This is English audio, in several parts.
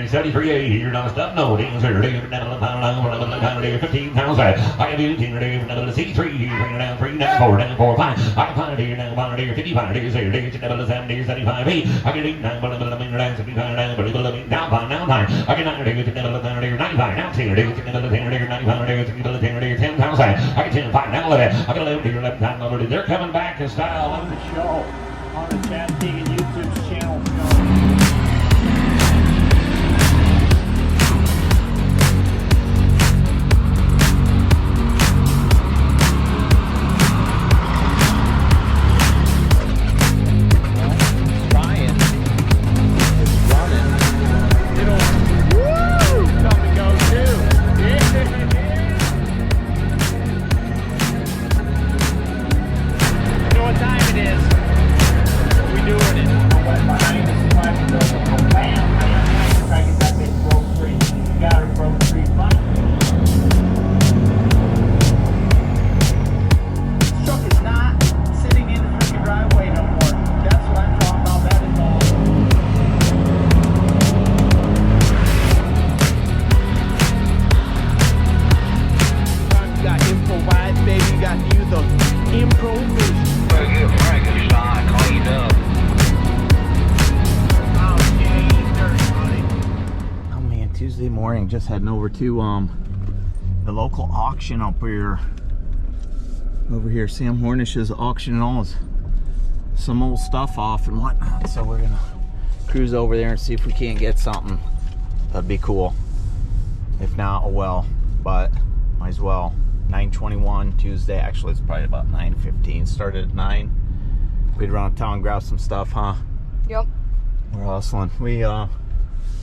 73 here, not stop no dings here, David down the pound, 15 pounds. I can do 10 David down the C3, 3 down 3 down 4 down 4 5. I can find here down 1 here, 55 days here, David down the 70 75 8. I can do 9 but I'm down 75 down, but I'm down 5 now 9. I can 9 David down the 95 now 10 David down the 10 here 95 David down the 10 here 10 pounds. I can 10 5 now 11. I can 11 here 11 time already. They're coming back in style on the show on the Chad Teagan YouTube channel. Tuesday morning, just heading over to the local auction up here. Over here, Sam Hornish is auctioning all some old stuff off and whatnot. So we're gonna cruise over there and see if we can't get something. That'd be cool. If not, oh well. But might as well. 9:21 Tuesday. Actually, it's probably about 9:15. Started at 9. We'd run uptown and grab some stuff, huh? Yep. We're hustling.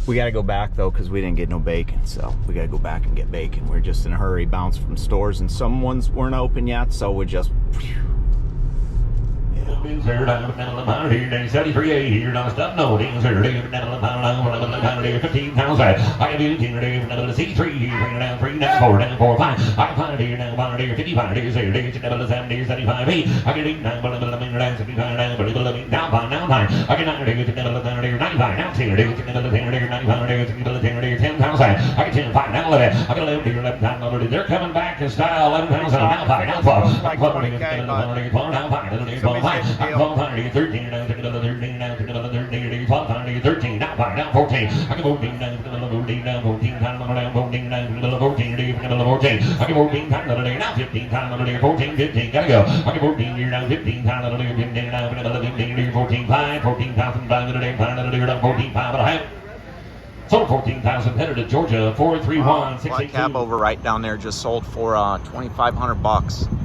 We got to go back though because we didn't get no bacon, so we got to go back and get bacon. We're just in a hurry, bounce from stores, and some ones weren't open yet, so we just. Bins here down the pound here, 73 here, not stop no dings here, David down the pound, 15 pounds. I can do 10 David down the C3, 3 down 3 down 4 down 4 5. I can find here down 1 here, 55 days here, David down the 70 75 8. I can do 9 but I'm down 75 down, but I'm down 5 now 9. I can 9 David down the 95 now 10 David down the 10 here 95 David down the 10 here 10 pounds. I can 10 5 now 11. I can 11 here 11 time already. They're coming back in style 11 pounds now 5 now 12. I'm now 5. I'm 13 now, 13 now, 13, 12, 13 now, 5 now, 14. I can 14 now, 14 now, 14 times on the day, 14 now, 14, 14. I can 14 times on the day, now 15 times on the day, 14, 15. Gotta go. I can 14 here now, 15 times on the day, 15 now, 15, 14, 5, 14,000 times on the day, 5 on the day, 14, 5, but I have. Sold 14,000, headed to Georgia, 431, 682. Cabover right down there just sold for $2,500.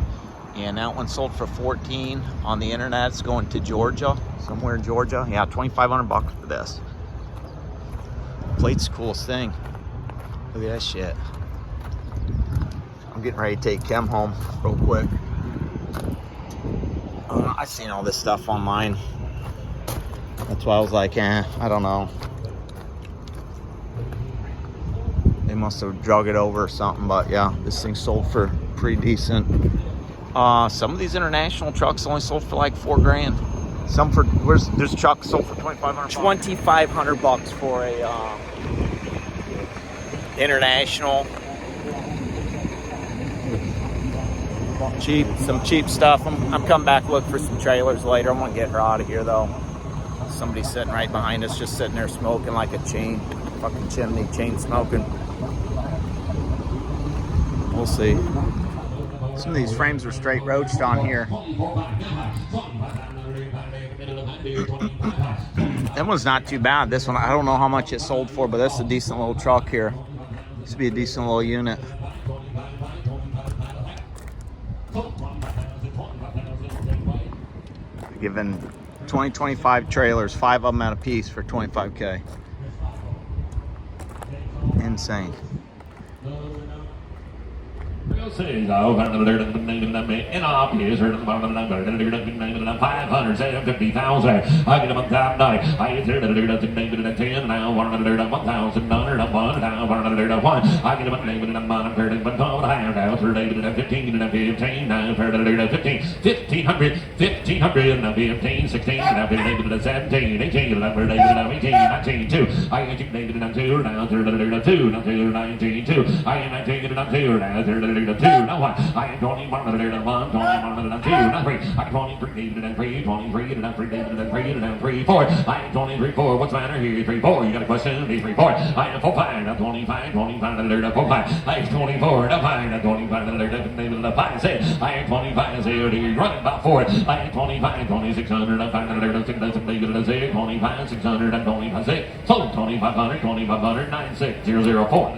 And that one sold for 14 on the internet. It's going to Georgia, somewhere in Georgia. Yeah, $2,500 for this. Plate's the coolest thing. Look at that shit. I'm getting ready to take Kim home real quick. I've seen all this stuff online. That's why I was like, I don't know. They must have drug it over or something, but yeah, this thing sold for pretty decent. Some of these international trucks only sold for like $4,000. Some for there's trucks sold for $2,500. $2,500 for a international. Some cheap stuff. I'm coming back look for some trailers later. I'm gonna get her out of here though. Somebody's sitting right behind us, just sitting there smoking like a fucking chimney, chain smoking. We'll see. Some of these frames are straight roached on here. That one's not too bad. This one, I don't know how much it sold for, but that's a decent little truck here. Used to be a decent little unit. Given 2025 trailers, 5 of them at a piece for $25K. Insane. 306, oh, in office, or the bottom number, 550,000. I get them on top night. I get there to the 10 now, 100, 1,000, 100, 1, now, 100, 1. I get them on David and I'm on 30, but I have now, 30, 15, 15, now, 30, 15, 1,500, 1,500, now, 15, 16, now, 15, 17, 18, now, 18, 19, 2. I get you David and I'm 2, now, 30, 2, now, 19, 2. I am 19 and I'm 2, now, 30, 2, now, 1. I am 21, 1, 21, 2, now, 3. I am 23, David and 3, 23, and I'm 3, David and 3, and I'm 3, 4. I am 23, 4. What's the matter here? 3, 4. You got a question? 3, 4. I am 4, 5. I'm 25, 25, and 4, 5. I am 24, and 5, I'm 25, and 5, 6. I am 25, 0, running about 4. I am 25, 2600, I'm 5, 6, 25, 600, I'm 25, 6. So 2500, 2500, 96, 004.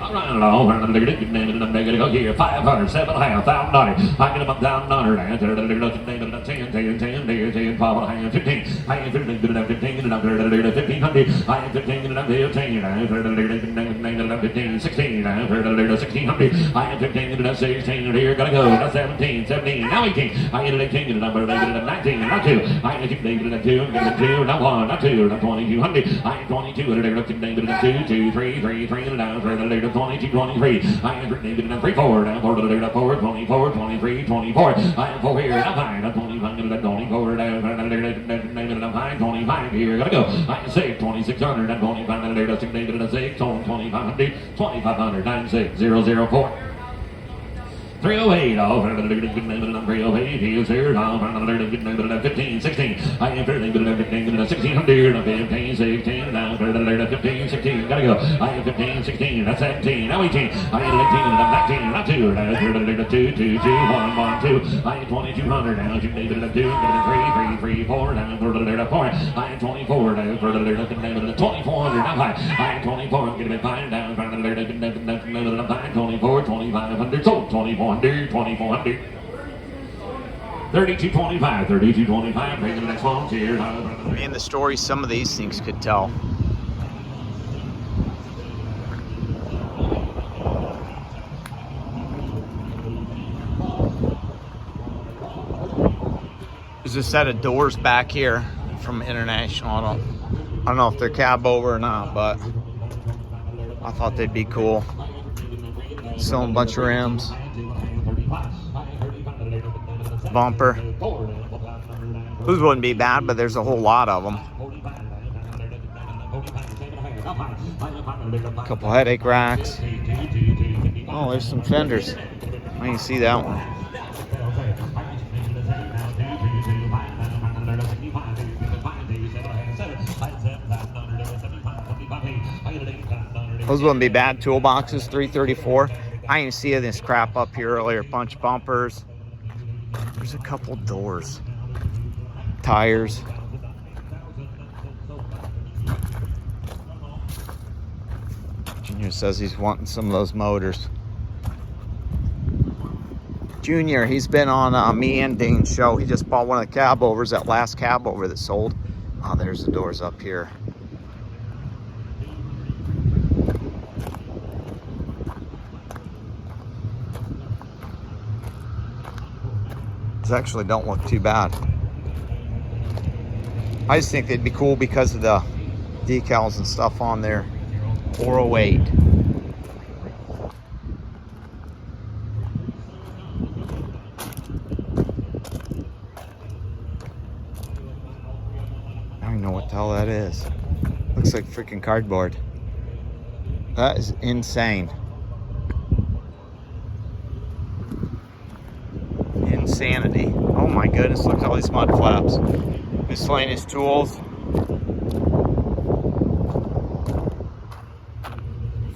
Right along, I'm going to go here. 500, 7,500, $1,000. I get them up down under that. 10, 10, 10, 12, 15. I am 15, 15, and I'm 1,500. I am 15, and I'm 15. I am 15, 16. I am 1,600. I am 15, and I'm 16. And here, gotta go. That's 17, 17, now 18. I am 18, and I'm 19, and I'm 2. I am 2, and I'm 2, and I'm 2, and I'm 1, I'm 2, and I'm 2,200. I am 22, and I'm 2, 2, 3, 3, 3, and I'm 22, 23. I am 3, 4, now 4, 4, 24, 23, 24. I am 4 here, and I'm 5, I'm 25, and I'm 24, and I'm 5, 25 here, gotta go. I am 6, 2,600, I'm 25, and I'm 6, 2,500, 2,500, 96, 004. 308, oh, 308, he's here, 15, 16. I am 15, 1600, 15, 16, now 15, 16, gotta go. I am 15, 16, that's 17, now 18. I am 18, and I'm 19, not 2, now 2, 2, 2, 1, 1, 2. I am 2,200, now 2, 3, 3, 4, now 4. I am 24, now 2,400, now 5. I am 24, I'm getting 5 down, 24, 2,500, so 24. 2,400. 32.25, 32.25. Bring the next one. Cheers. Man, the story some of these things could tell. There's a set of doors back here from International. I don't know if they're Cabover or not, but I thought they'd be cool. Selling a bunch of rims. Bumper. Those wouldn't be bad, but there's a whole lot of them. A couple headache racks. Oh, there's some fenders. I can see that one. Those wouldn't be bad. Toolboxes, $334. I didn't see this crap up here earlier. Bunch of bumpers. There's a couple doors. Tires. Junior says he's wanting some of those motors. Junior, he's been on me and Dane's show. He just bought one of the Cabovers, that last Cabover that sold. Oh, there's the doors up here. These actually don't look too bad. I just think they'd be cool because of the decals and stuff on there. 408. I don't know what the hell that is. Looks like freaking cardboard. That is insane. Insanity. Oh my goodness, look at all these mud flaps. Miscellaneous tools.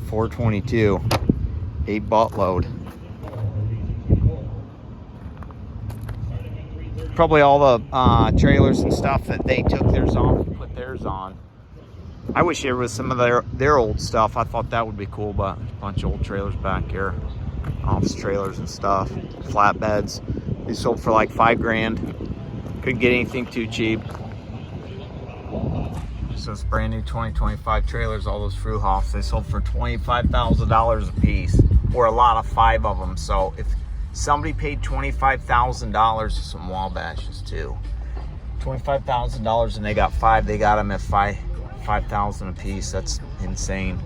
422. 8 buttload. Probably all the trailers and stuff that they took theirs off and put theirs on. I wish there was some of their old stuff. I thought that would be cool, but a bunch of old trailers back here. Office trailers and stuff. Flatbeds. They sold for like $5 grand. Couldn't get anything too cheap. So it's brand new 2025 trailers, all those Fruhoffs. They sold for $25,000 a piece, or a lot of 5 of them. So if somebody paid $25,000 for some Wabaches too, $25,000 and they got 5, they got them at $5,000 a piece. That's insane.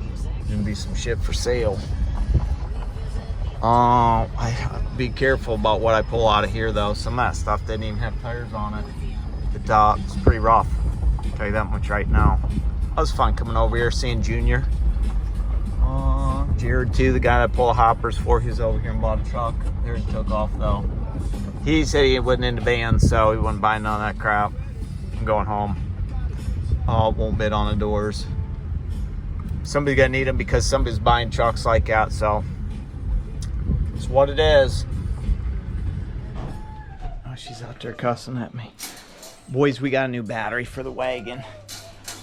There's gonna be some shit for sale. I be careful about what I pull out of here though. Some of that stuff didn't even have tires on it. It's pretty rough. I'll tell you that much right now. It was fun coming over here, seeing Junior. Jared too, the guy that pulled hoppers for. He was over here and bought a truck. There he took off though. He said he wasn't into vans, so he wasn't buying none of that crap. I'm going home. Won't bid on the doors. Somebody's gonna need them because somebody's buying trucks like that, so it's what it is. Oh, she's out there cussing at me. Boys, we got a new battery for the wagon.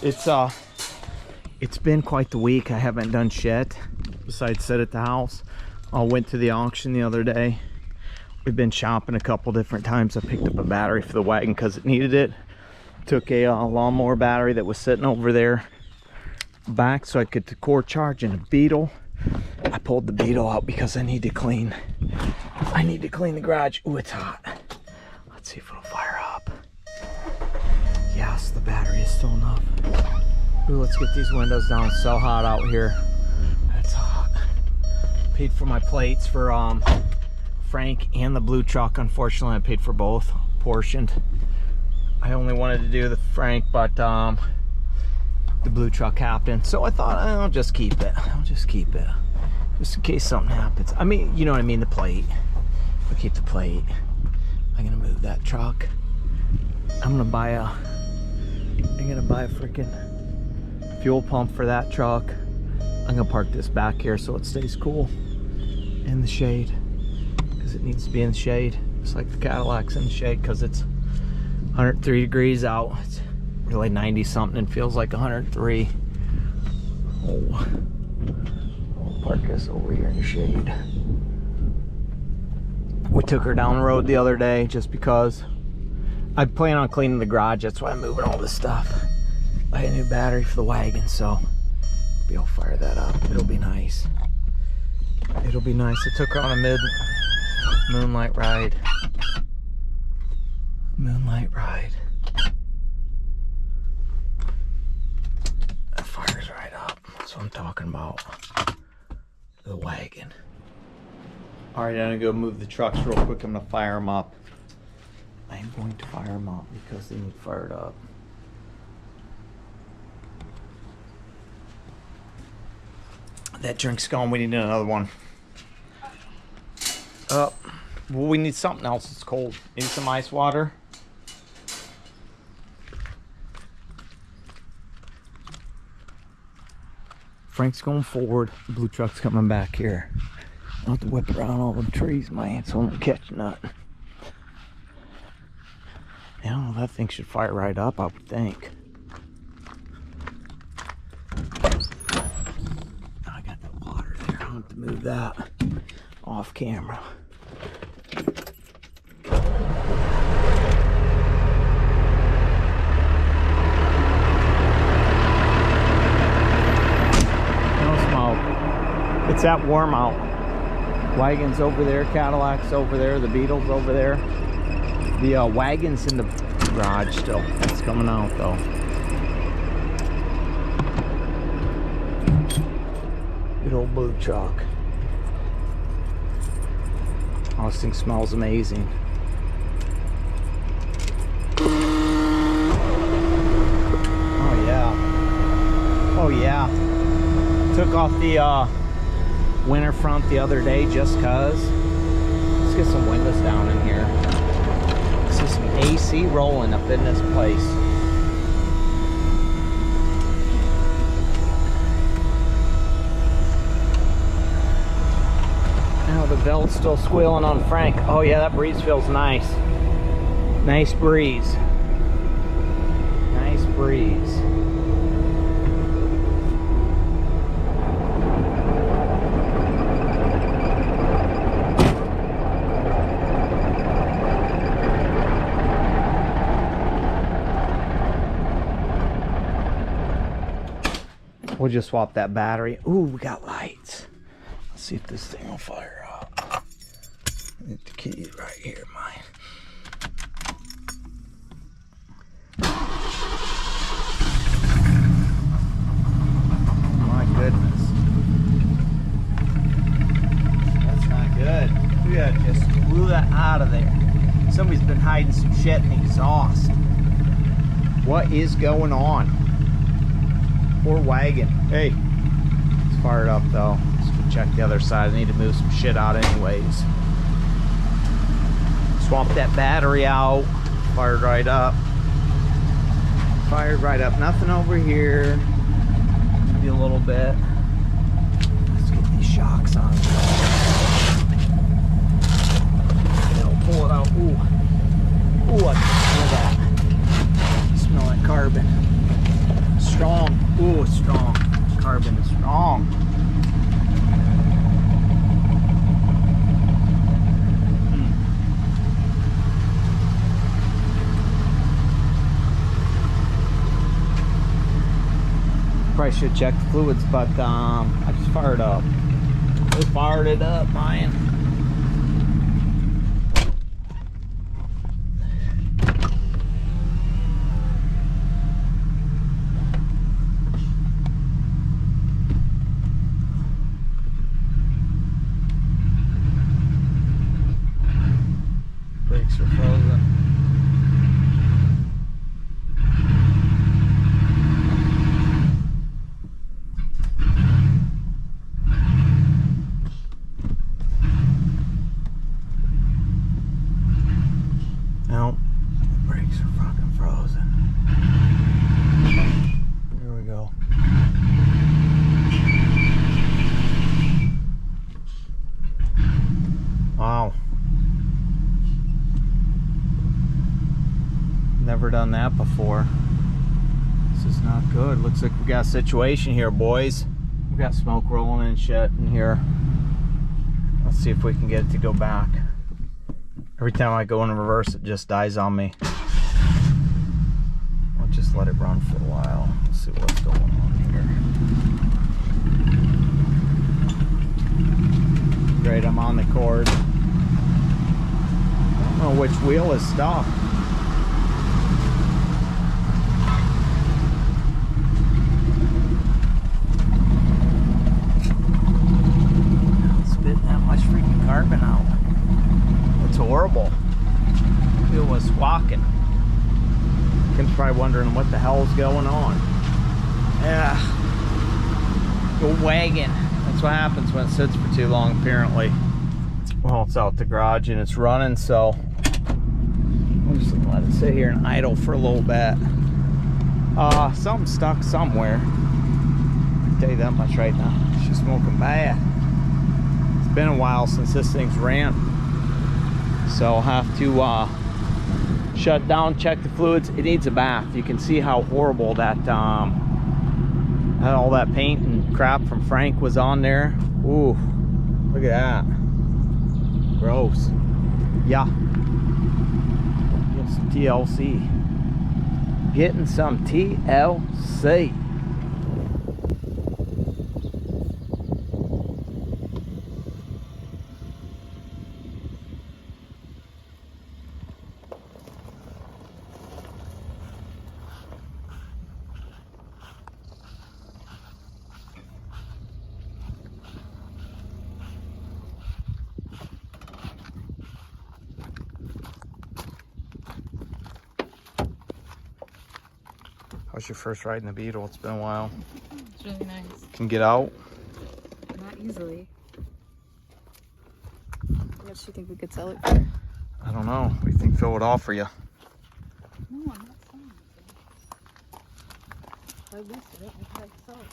It's been quite the week. I haven't done shit besides sit at the house. I went to the auction the other day. We've been shopping a couple different times. I picked up a battery for the wagon because it needed it. Took a lawnmower battery that was sitting over there back so I could core charge in a Beetle. I pulled the Beetle out because I need to clean the garage. Ooh, it's hot. Let's see if it'll fire up. Yes, the battery is still enough. Ooh, let's get these windows down. It's so hot out here. It's hot. Paid for my plates for Frank and the blue truck. Unfortunately, I paid for both, portioned. I only wanted to do the Frank, but the blue truck happened. So I thought I'll just keep it. Just in case something happens. I mean, you know what I mean, the plate. I'll keep the plate. I'm gonna move that truck. I'm gonna buy a freaking fuel pump for that truck. I'm gonna park this back here so it stays cool in the shade, because it needs to be in the shade. It's like the Cadillac's in the shade because it's 103 degrees out. It's really 90 something and feels like 103. I'll park this over here in the shade. We took her down the road the other day just because I plan on cleaning the garage. That's why I'm moving all this stuff. I had a new battery for the wagon, so maybe I'll fire that up. It'll be nice. It'll be nice. I took her on a moonlight ride. That fires right up. That's what I'm talking about. The wagon. Alright, I'm gonna go move the trucks real quick. I'm gonna fire them up. I'm going to fire them up because they need fired up. That drink's gone. We need another one. Well, we need something else. It's cold. Need some ice water. Frank's going forward. The blue truck's coming back here. I'll have to whip around all the trees, man, so I don't catch nothing. You know, that thing should fire right up, I would think. I got the water there. I'll have to move that off camera. No smoke. It's that warm out. Wagon's over there, Cadillac's over there, the Beetle's over there. The wagon's in the garage still. That's coming out though. Good old blue truck. Oh, this thing smells amazing. Oh yeah. Oh yeah. Took off the winter front the other day just cause. Let's get some windows down in here. See some AC rolling up in this place. Now the belt's still squealing on Frank. Oh yeah, that breeze feels nice. Nice breeze. Nice breeze. We'll just swap that battery. Ooh, we got lights. Let's see if this thing will fire up. The key right here, mine. My goodness. That's not good. We gotta just blew that out of there. Somebody's been hiding some shit in the exhaust. What is going on? Poor wagon. Hey, it's fired up though. Let's go check the other side. I need to move some shit out anyways. Swap that battery out. Fired right up. Fired right up. Nothing over here. Maybe a little bit. Let's get these shocks on. Pull it out. Ooh. Ooh, I can smell that. Smell that carbon. Strong. Ooh, it's strong. Carbon is strong. Probably should check the fluids, but I just fired up. We fired it up, man. Brakes are frozen. No, the brakes are fucking frozen. Here we go. Wow. Never done that before. This is not good. Looks like we got a situation here, boys. We got smoke rolling and shit in here. Let's see if we can get it to go back. Every time I go in reverse, it just dies on me. I'll just let it run for a while. Let's see what's going on here. Great, I'm on the cord. I don't know which wheel is stuck. Spit that much freaking carbon out. It's horrible. It was squawking. Kim's probably wondering what the hell's going on. Yeah. Go wagon. That's what happens when it sits for too long, apparently. Well, it's out the garage and it's running, so we'll just let it sit here and idle for a little bit. Something's stuck somewhere. I can tell you that much right now. She's smoking bad. It's been a while since this thing's ran. So I'll have to shut down, check the fluids. It needs a bath. You can see how horrible that all that paint and crap from Frank was on there. Ooh, look at that. Gross. Yeah. Get some TLC. Getting some TLC. How's your first ride in the Beetle? It's been a while. It's really nice. Can get out? Not easily. How much do you think we could sell it for? I don't know. What do you think Phil would offer you? No, I'm not selling it. If I listed it, I'd like to sell it.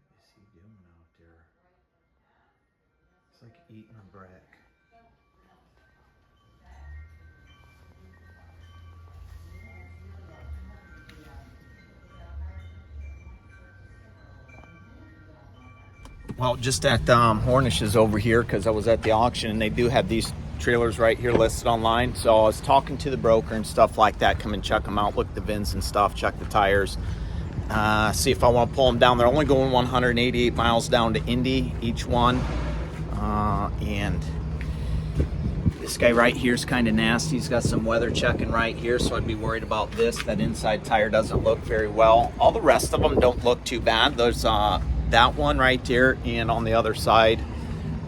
What is he doing out there? It's like eating a brick. Well, just at Hornish's over here, because I was at the auction, and they do have these trailers right here listed online. So I was talking to the broker and stuff like that. Come and check them out, look at the VINs and stuff, check the tires. See if I want to pull them down. They're only going 188 miles down to Indy, each one. And this guy right here is kind of nasty. He's got some weather checking right here, so I'd be worried about this. That inside tire doesn't look very well. All the rest of them don't look too bad. There's that one right there, and on the other side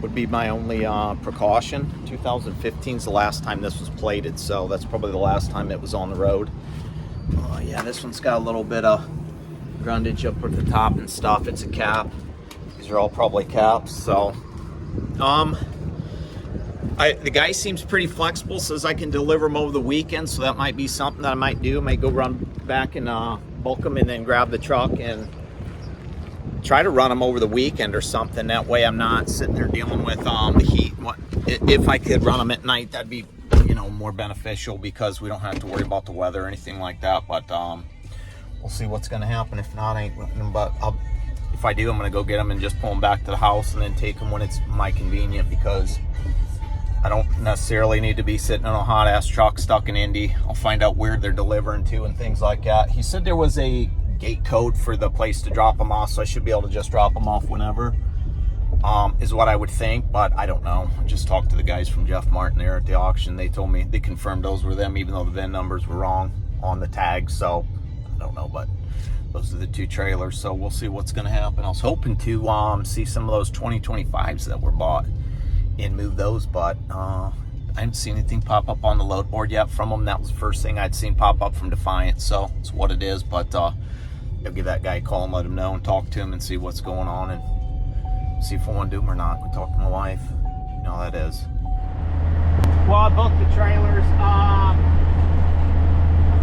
would be my only precaution. 2015 is the last time this was plated, so that's probably the last time it was on the road. Yeah, this one's got a little bit of grundage up at the top and stuff. It's a cap. These are all probably caps. So the guy seems pretty flexible, says I can deliver them over the weekend, so that might be something that I might do. I might go run back and bulk them and then grab the truck and try to run them over the weekend or something. That way I'm not sitting there dealing with the heat. If I could run them at night, that'd be, you know, more beneficial, because we don't have to worry about the weather or anything like that. But we'll see what's going to happen. If not, I ain't running them. But if I do, I'm going to go get them and just pull them back to the house and then take them when it's my convenient, because I don't necessarily need to be sitting in a hot ass truck stuck in Indy. I'll find out where they're delivering to and things like that. He said there was a gate code for the place to drop them off, so I should be able to just drop them off whenever, is what I would think, but I don't know. I just talked to the guys from Jeff Martin there at the auction. They told me, they confirmed those were them, even though the VIN numbers were wrong on the tag. So I don't know, but those are the two trailers, so we'll see what's going to happen. I was hoping to see some of those 2025s that were bought and move those, but I haven't seen anything pop up on the load board yet from them. That was the first thing I'd seen pop up from Defiant, so it's what it is. But I'll give that guy a call and let him know and talk to him and see what's going on and see if I want to do them or not. We talk to my wife. You know how that is. Well, I booked the trailers. I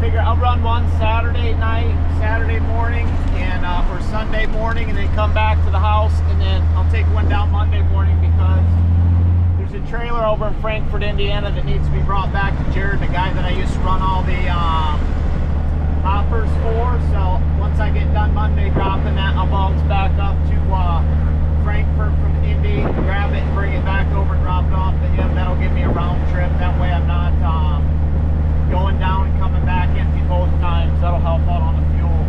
figure I'll run one Saturday night, Saturday morning, and or Sunday morning, and then come back to the house, and then I'll take one down Monday morning, because there's a trailer over in Frankfort, Indiana that needs to be brought back to Jared, the guy that I used to run all the hoppers for. So once I get done Monday dropping that, I'll bounce back up to Frankfort from Indy, grab it and bring it back over and drop it off to him. That'll give me a round trip. That way I'm not going down and coming back empty both times. That'll help out on the fuel.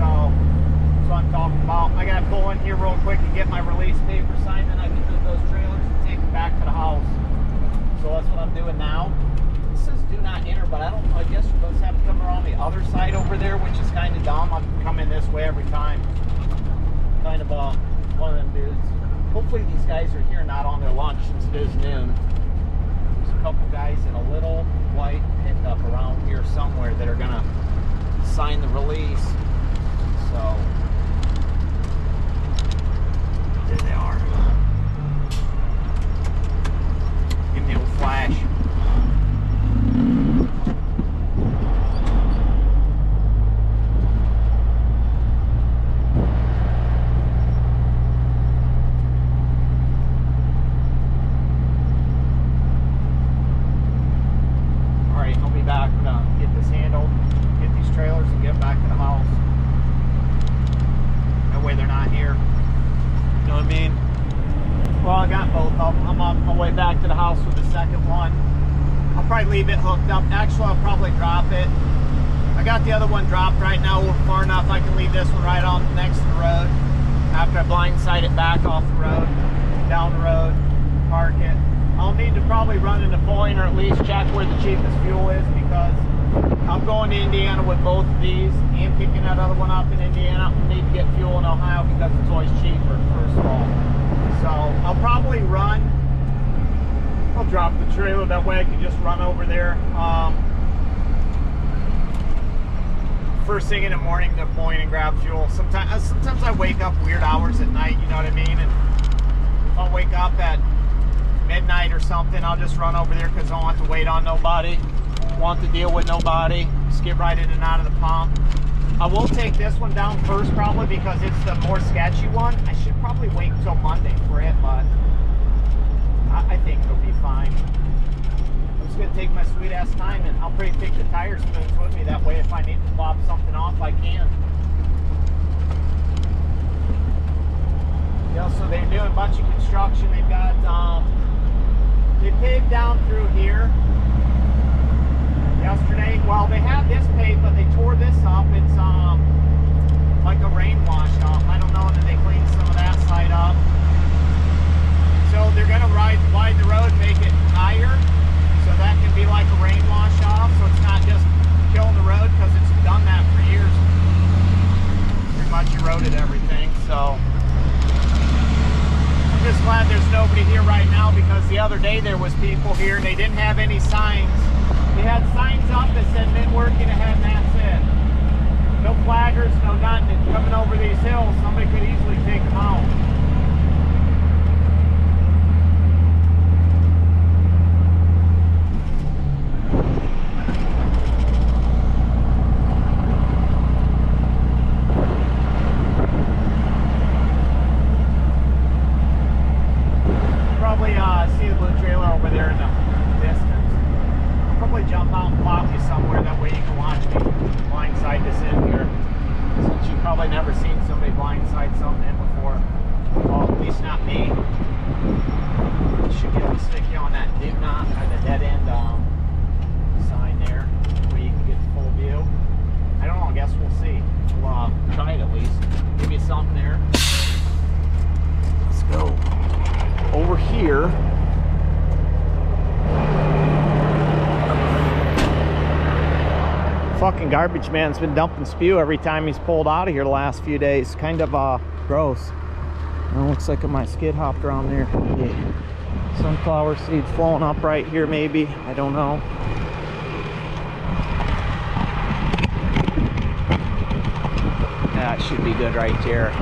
So that's what I'm talking about. I gotta pull in here real quick and get my release paper signed, and I can move those trailers and take them back to the house. So that's what I'm doing now. It says do not enter, but I don't know. I guess you're supposed to have to come around the other side over there, which is kind of dumb. I'm coming this way every time. Kind of one of them dudes. Hopefully these guys are here, not on their lunch, since it is noon. There's a couple guys in a little white pickup around here somewhere that are gonna sign the release. So there they are. Give me a little flash. Leave it hooked up. Actually, I'll probably drop it. I got the other one dropped right now far enough I can leave this one right on next to the road. After I blindside it back off the road, down the road, park it. I'll need to probably run into Point, or at least check where the cheapest fuel is, because I'm going to Indiana with both of these and picking that other one up in Indiana. I need to get fuel in Ohio because it's always cheaper, first of all. So I'll probably run. I'll drop the trailer, that way I can just run over there first thing in the morning to Point and grab fuel. Sometimes I wake up weird hours at night, you know what I mean? And if I wake up at midnight or something, I'll just run over there, because I don't have to wait on nobody, want to deal with nobody, just get right in and out of the pump. I will take this one down first, probably, because it's the more sketchy one. I should probably wait until Monday for it, but I think it'll be fine. I'm just going to take my sweet ass time, and I'll probably take the tire spoons with me. That way, if I need to pop something off, I can. Yeah, so they're doing a bunch of construction. They've got, they paved down through here yesterday. Well, they had this paved, but they tore this up. It's like a rain wash off. I don't know that they cleaned some of that side up. So they're gonna widen the road, make it higher, so that can be like a rain wash off. So it's not just killing the road, because it's done that for years. Pretty much eroded everything. So I'm just glad there's nobody here right now, because the other day there was people here and they didn't have any signs. They had signs up that said men working ahead, and that's it. No flaggers, no nothing. And coming over these hills, somebody could easily take them out. Probably see the blue trailer over there in the distance. I'll probably jump out and pop you somewhere, that way you can watch me blindside this in here. Since you've probably never seen somebody blindside something in before. Well, at least not me. Should be able to stick you on that do not, or the dead end sign there, where you can get the full view. I don't know, I guess we'll see. We'll try it at least. Give you something there. Let's go over here. Fucking garbage man's been dumping spew every time he's pulled out of here the last few days. Kind of gross. Well, looks like my skid hopped around there. Yeah. Sunflower seeds flowing up right here, maybe. I don't know. That should be good right there.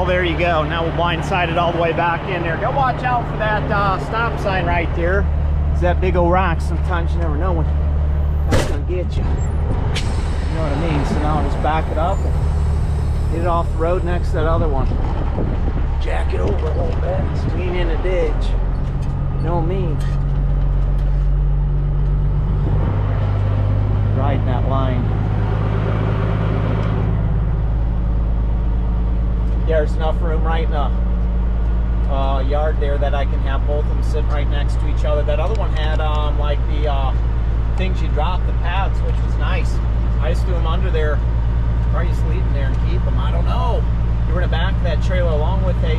There you go. Now we'll blindside it all the way back in there. Go watch out for that stop sign right there. It's that big old rock. Sometimes you never know when that's gonna get you. You know what I mean? So now I'll just back it up and get it off the road next to that other one. Jack it over a little bit. Lean in the ditch. You know me. Riding that line. There's enough room right in the yard there that I can have both of them sitting right next to each other. That other one had like the things you drop, the pads, which was nice. I just threw them under there. Probably just leave them there and keep them. I don't know. You were in the back of that trailer along with a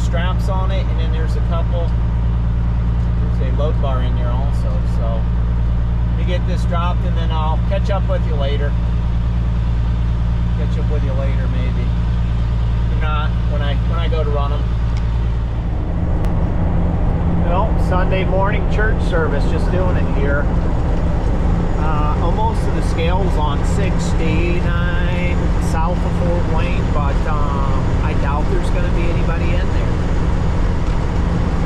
straps on it, and then there's a couple. There's a load bar in there also. So you get this dropped, and then I'll catch up with you later. Catch up with you later, maybe. Not when I go to run them. Well, Sunday morning church service, just doing it here. Almost to the scales on 69 south of Fort Wayne, but I doubt there's going to be anybody in there.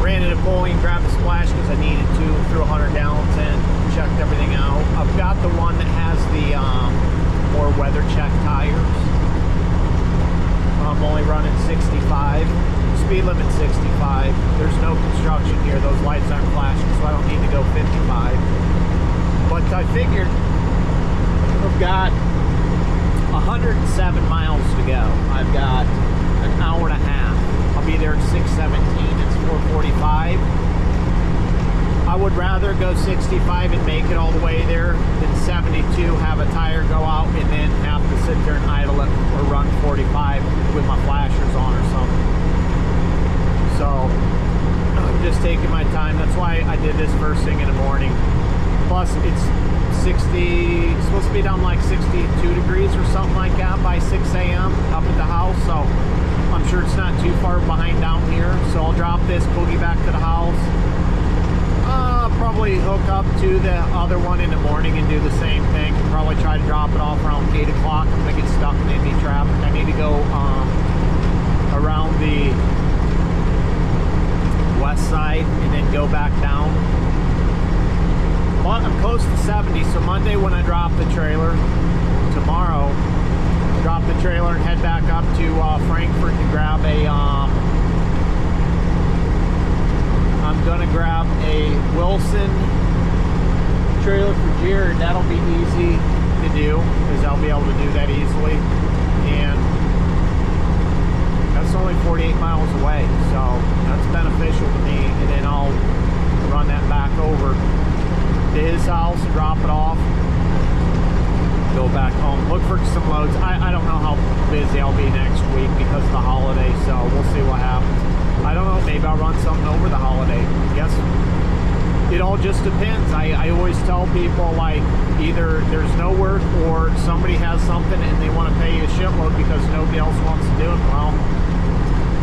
Ran into Bowling, grabbed a splash because I needed to, threw 100 gallons in, checked everything out. I've got the one that has the more weather check tires. I'm only running 65. Speed limit 65. There's no construction here. Those lights aren't flashing, so I don't need to go 50 55. But I figured I've got 107 miles to go. I've got an hour and a half. I'll be there at 6:17. It's 4:45. I would rather go 65 and make it all the way there than 72, have a tire go out, and then have to sit there and idle it or run 45 with my flashers on or something. So I'm just taking my time. That's why I did this first thing in the morning. Plus it's 60, it's supposed to be down like 62 degrees or something like that by 6 a.m. up at the house. So I'm sure it's not too far behind down here. So I'll drop this, boogie back to the house. Probably hook up to the other one in the morning and do the same thing. Probably try to drop it off around 8 o'clock. I'm gonna get stuck in any traffic. I need to go around the west side and then go back down. Well, I'm close to 70, so Monday when I drop the trailer, tomorrow, drop the trailer and head back up to Frankfurt to grab a I'm gonna grab a Wilson trailer for Jared. That'll be easy to do because I'll be able to do that easily. And that's only 48 miles away, so that's beneficial to me. And then I'll run that back over to his house, drop it off, go back home, look for some loads. I don't know how busy I'll be next week because of the holiday, so we'll see what happens. I don't know, maybe I'll run something over the holiday. I guess it all just depends. I always tell people, like, either there's no work or somebody has something and they want to pay you a shitload because nobody else wants to do it. Well,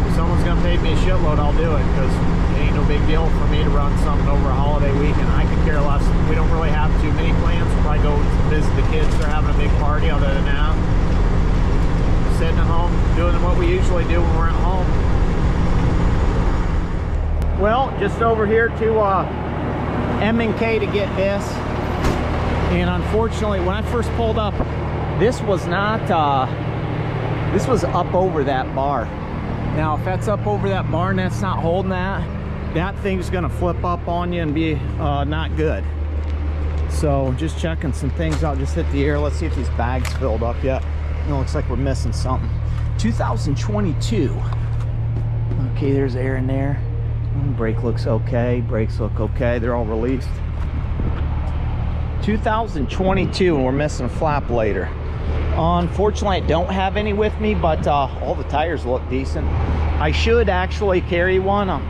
if someone's going to pay me a shitload, I'll do it because it ain't no big deal for me to run something over a holiday weekend. I could care less. We don't really have too many plans. We'll probably go visit the kids. They're having a big party. Other than that, sitting at home, doing what we usually do when we're at home. Well, just over here to M&K to get this, and unfortunately when I first pulled up, this was not this was up over that bar. Now if that's up over that bar and that's not holding that thing's gonna flip up on you and be not good. So just checking some things out. Just hit the air. Let's see if these bags filled up yet. It looks like we're missing something. 2022. Okay, there's air in there. Brake looks okay. Brakes look okay. They're all released. 2022, and we're missing a flap later. Unfortunately, I don't have any with me, but all the tires look decent. I should actually carry one. I'll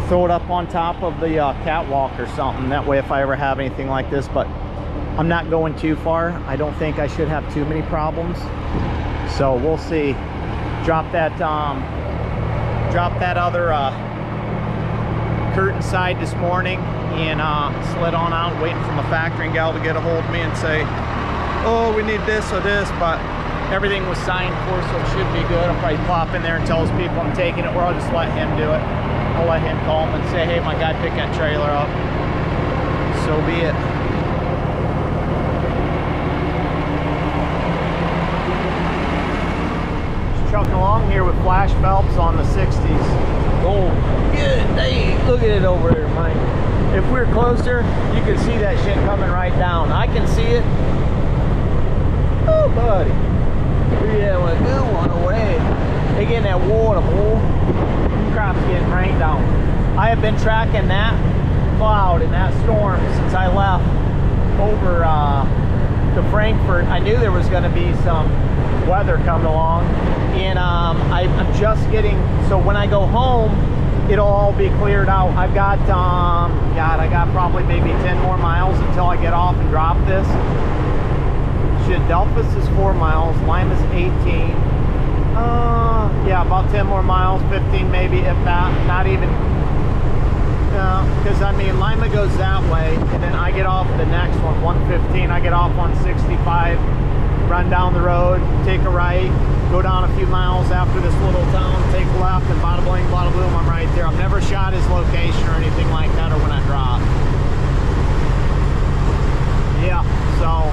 throw it up on top of the catwalk or something. That way, if I ever have anything like this, but I'm not going too far. I don't think I should have too many problems. So we'll see. Drop that other curtain side this morning and slid on out, waiting for my factoring gal to get a hold of me and say, oh, we need this or this, but everything was signed for, so it should be good. I'll probably plop in there and tell his people I'm taking it, or I'll just let him do it. I'll let him call him and say, hey, my guy picked that trailer up. So be it. Trucking along here with flash Phelps on the 60s. Oh, good day. Look at it over there, Mike. If we're closer, you can see that shit coming right down. I can see it. Oh, buddy. Yeah, well, good one away. They getting that water, boy. Crop's getting rained on. I have been tracking that cloud and that storm since I left over to Frankfurt. I knew there was going to be some weather coming along, and I'm just getting, so when I go home it'll all be cleared out. I've got God, I got probably maybe 10 more miles until I get off and drop this. Delphus is 4 miles, Lima is 18. Yeah, about 10 more miles, 15 maybe, if that, not even. Because I mean, Lima goes that way, and then I get off the next one, 115. I get off on 65, run down the road, take a right, go down a few miles after this little town, take a left, and bada bling, bada boom, I'm right there. I've never shot his location or anything like that, or when I drop. Yeah, so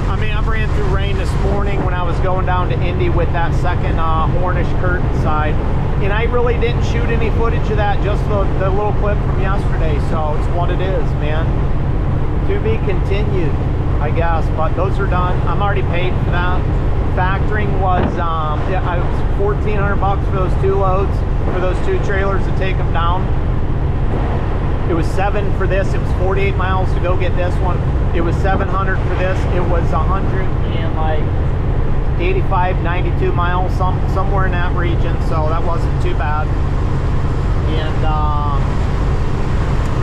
I mean, I ran through rain this morning when I was going down down to Indy with that second Hornish curtain side. And I really didn't shoot any footage of that, just the little clip from yesterday. So it's what it is, man. To be continued, I guess. But those are done. I'm already paid for that. Factoring was, yeah, it was $1,400 for those 2 loads, for those 2 trailers to take them down. It was $7 for this. It was 48 miles to go get this one. It was $700 for this. It was 185, 92 miles, somewhere in that region. So that wasn't too bad. And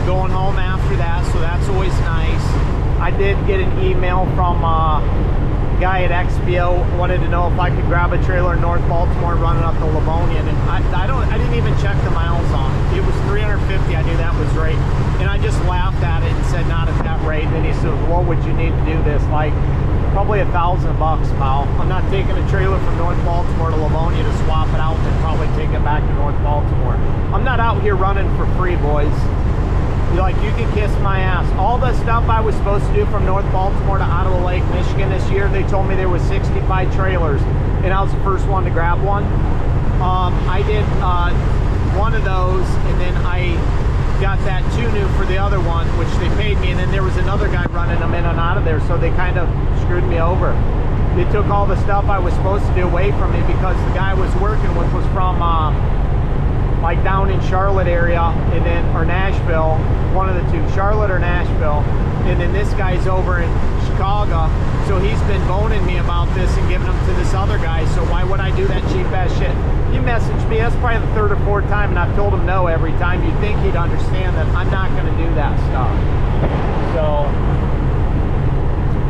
going home after that, so that's always nice. I did get an email from a guy at XPO, wanted to know if I could grab a trailer in North Baltimore and run it up to Livonian, and I didn't even check the miles on it. It was 350. I knew that was right, and I just laughed at it and said, not at that rate. And he said, what would you need to do this? Like, probably $1,000 bucks, pal. I'm not taking a trailer from North Baltimore to Livonia to swap it out and probably take it back to North Baltimore. I'm not out here running for free, boys. Like, you can kiss my ass. All the stuff I was supposed to do from North Baltimore to Ottawa Lake, Michigan this year, they told me there was 65 trailers, and I was the first one to grab one. I did one of those, and then I got that 2 new for the other one, which they paid me, and then there was another guy running them in and out of there, so they kind of screwed me over. They took all the stuff I was supposed to do away from me because the guy I was working with was from like down in Charlotte area, and then, or Nashville, one of the 2, Charlotte or Nashville, and then this guy's over in Chicago, so he's been boning me about this and giving them to this other guy, so why would I do that cheap ass shit? He messaged me, that's probably the 3rd or 4th time, and I've told him no every time. You'd think he'd understand that I'm not going to do that stuff. So,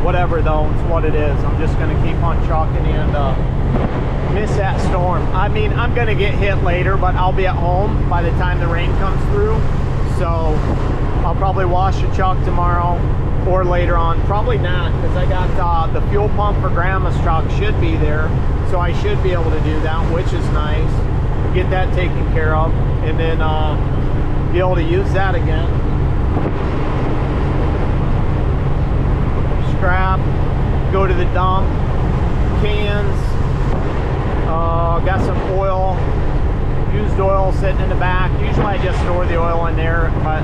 whatever though, it's what it is. I'm just going to keep on chalking and miss that storm. I mean, I'm gonna get hit later, but I'll be at home by the time the rain comes through, so I'll probably wash the truck tomorrow or later on. Probably not, because I got the fuel pump for Grandma's truck should be there, so I should be able to do that, which is nice. Get that taken care of, and then be able to use that again. Scrap, go to the dump, cans. Got some oil, used oil sitting in the back. Usually I just store the oil in there, but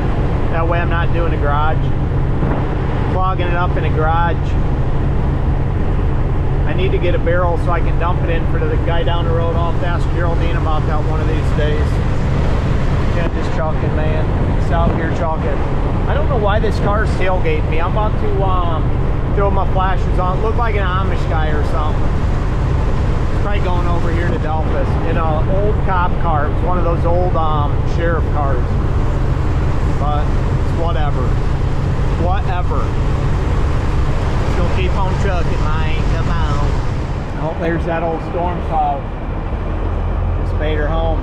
that way I'm not doing a garage, clogging it up in a garage. I need to get a barrel so I can dump it in for the guy down the road. I'll have to ask Geraldine about that one of these days. Yeah, just chalking, man. It's out here chalking. I don't know why this car's tailgating me. I'm about to throw my flashers on. Look like an Amish guy or something. Probably going over here to Delphus in an old cop car. It was one of those old sheriff cars, but it's whatever. Still keep on trucking, man. Come on. Oh, there's that old storm cloud. Just made her home,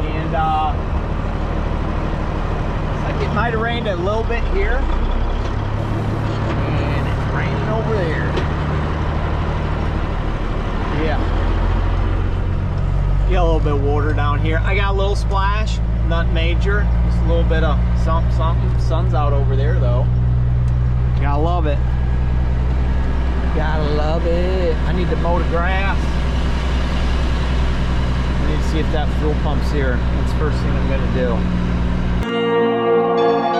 and looks like it might have rained a little bit here, and it's raining over there. Yeah. Got a little bit of water down here. I got a little splash, not major. Just a little bit of something. Sun's out over there though. Gotta love it. Gotta love it. I need to mow the grass. I need to see if that fuel pump's here. That's the first thing I'm gonna do.